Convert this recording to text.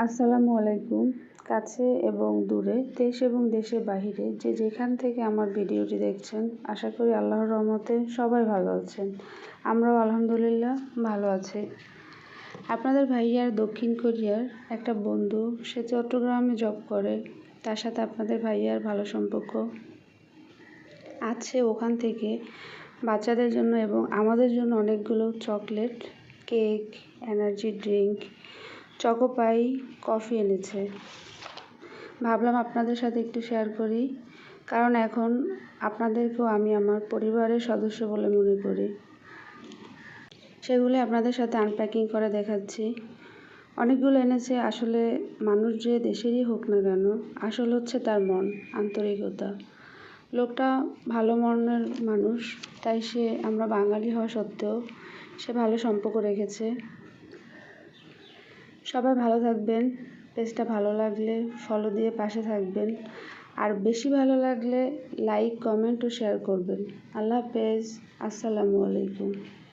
আসসালামু আলাইকুম। কাছে এবং দূরে, দেশ এবং দেশের বাহিরে যে যেখান থেকে আমার ভিডিওটি দেখছেন, আশা করি আল্লাহর রহমতে সবাই ভালো আছেন। আমরাও আলহামদুলিল্লাহ ভালো আছি। আপনাদের ভাইয়ার দক্ষিণ কোরিয়ার একটা বন্ধু, সে চট্টগ্রামে জব করে। তার সাথে আপনাদের ভাইয়ার ভালো সম্পর্ক আছে। ওখান থেকে বাচ্চাদের জন্য এবং আমাদের জন্য অনেকগুলো chocolate, cake, energy drink, Choco Pie, coffee এনেছে। ভাবলাম আপনাদের সাথে একটু শেয়ার করি, কারণ এখন আপনাদেরকেও আমি আমার পরিবারের সদস্য বলে মনে করি। সেগুলো আপনাদের সাথে আনপ্যাকিং করে দেখাচ্ছি। অনেকগুলো এনেছে। আসলে মানুষ যে দেশেরই হোক না কেন, আসল হচ্ছে তার মন, আন্তরিকতা। লোকটা ভালো মনের মানুষ, তাই আমরা বাঙালি হওয়া সত্ত্বেও সে ভালো সম্পর্ক রেখেছে। সবাই ভালো থাকবেন। পেজটা ভালো লাগলে ফলো দিয়ে পাশে থাকবেন, আর বেশি ভালো লাগলে লাইক, কমেন্ট ও শেয়ার করবেন। আল্লাহ হাফেজ। আসসালামু আলাইকুম।